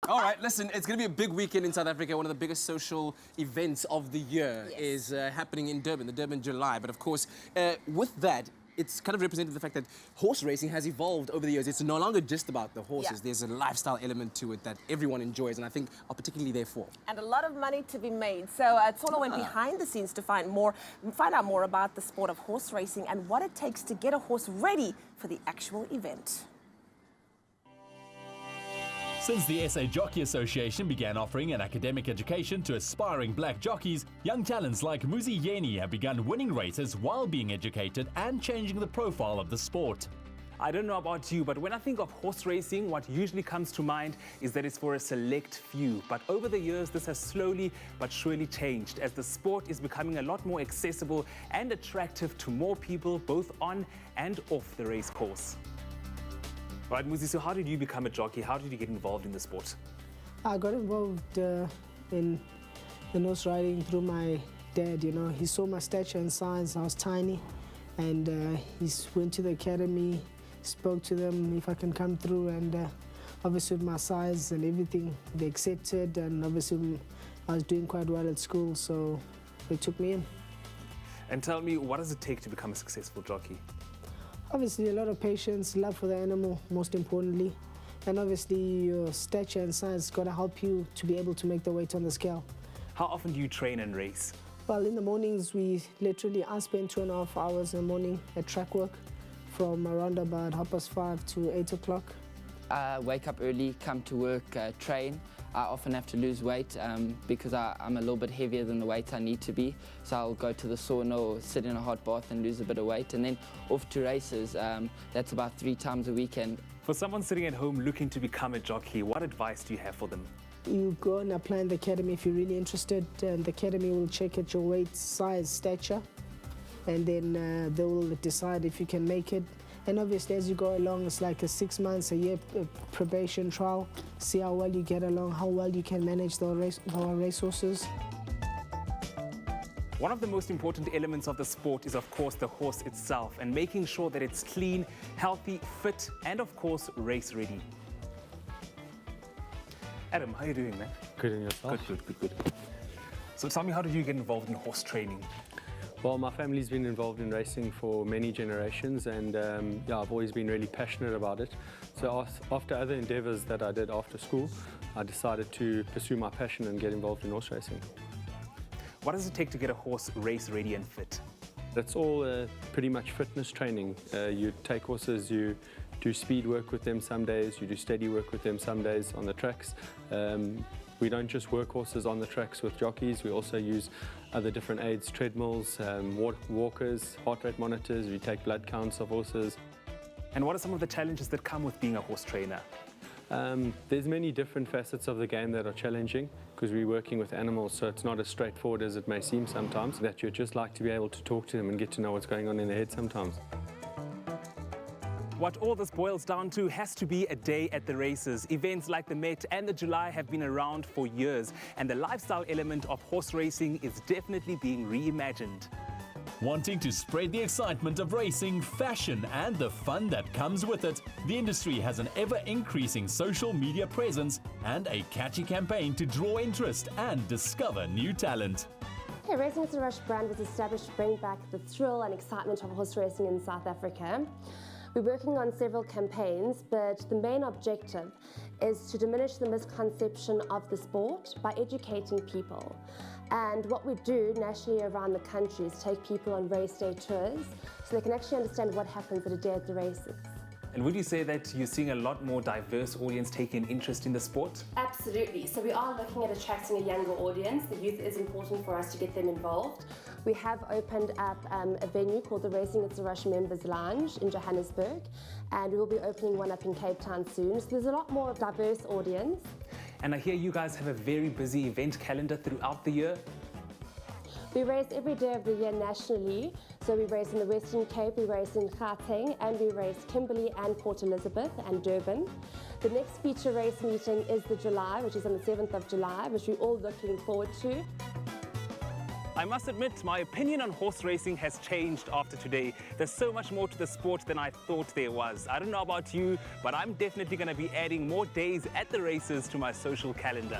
All right, listen, it's going to be a big weekend in South Africa. One of the biggest social events of the year is happening in Durban, the Durban July. But of course, with that, it's kind of represented the fact that horse racing has evolved over the years. It's no longer just about the horses. Yeah. There's a lifestyle element to it that everyone enjoys, and I think are particularly there for. And a lot of money to be made. So Tsono went behind the scenes to find out more about the sport of horse racing and what it takes to get a horse ready for the actual event. Since the SA Jockey Association began offering an academic education to aspiring black jockeys, young talents like Muzi Yeni have begun winning races while being educated and changing the profile of the sport. I don't know about you, but when I think of horse racing, what usually comes to mind is that it's for a select few. But over the years, this has slowly but surely changed as the sport is becoming a lot more accessible and attractive to more people, both on and off the race course. Right, Muzi, so how did you become a jockey? How did you get involved in the sport? I got involved in horse riding through my dad. You know, he saw my stature and size. I was tiny, and he went to the academy, spoke to them if I can come through, and obviously with my size and everything, they accepted, and obviously I was doing quite well at school, so they took me in. And tell me, what does it take to become a successful jockey? Obviously, a lot of patience, love for the animal, most importantly. And obviously, your stature and size got to help you to be able to make the weight on the scale. How often do you train and race? Well, in the mornings, I spend 2.5 hours in the morning at track work from around about 5:30 to 8 o'clock. I wake up early, come to work, train. I often have to lose weight because I'm a little bit heavier than the weight I need to be. So I'll go to the sauna or sit in a hot bath and lose a bit of weight. And then off to races. That's about 3 times a weekend. For someone sitting at home looking to become a jockey, what advice do you have for them? You go and apply in the academy if you're really interested. And the academy will check at your weight, size, stature. And then they will decide if you can make it. And obviously, as you go along, it's like a 6 months, a year probation trial. See how well you get along, how well you can manage the racehorses. One of the most important elements of the sport is, of course, the horse itself and making sure that it's clean, healthy, fit, and, of course, race ready. Adam, how are you doing, man? Good, and yourself? Good. So tell me, how did you get involved in horse training? Well, my family's been involved in racing for many generations, and I've always been really passionate about it. So after other endeavours that I did after school, I decided to pursue my passion and get involved in horse racing. What does it take to get a horse race ready and fit? That's all pretty much fitness training. You take horses, you do speed work with them some days, you do steady work with them some days on the tracks. We don't just work horses on the tracks with jockeys, we also use other different aids, treadmills, walkers, heart rate monitors, we take blood counts of horses. And what are some of the challenges that come with being a horse trainer? There's many different facets of the game that are challenging because we're working with animals, so it's not as straightforward as it may seem sometimes, that you'd just like to be able to talk to them and get to know what's going on in their head sometimes. What all this boils down to has to be a day at the races. Events like the Met and the July have been around for years, and the lifestyle element of horse racing is definitely being reimagined. Wanting to spread the excitement of racing, fashion, and the fun that comes with it, the industry has an ever-increasing social media presence and a catchy campaign to draw interest and discover new talent. Okay, Racing is a Rush brand was established to bring back the thrill and excitement of horse racing in South Africa. We're working on several campaigns, but the main objective is to diminish the misconception of the sport by educating people. And what we do nationally around the country is take people on race day tours so they can actually understand what happens at a day at the races. And would you say that you're seeing a lot more diverse audience taking an interest in the sport? Absolutely. So we are looking at attracting a younger audience. The youth is important for us to get them involved. We have opened up a venue called the Racing It's a Rush Members Lounge in Johannesburg, and we will be opening one up in Cape Town soon. So there's a lot more diverse audience. And I hear you guys have a very busy event calendar throughout the year. We race every day of the year nationally. So we race in the Western Cape, we race in Gauteng, and we race Kimberley and Port Elizabeth and Durban. The next feature race meeting is the July, which is on the 7th of July, which we're all looking forward to. I must admit, my opinion on horse racing has changed after today. There's so much more to the sport than I thought there was. I don't know about you, but I'm definitely going to be adding more days at the races to my social calendar.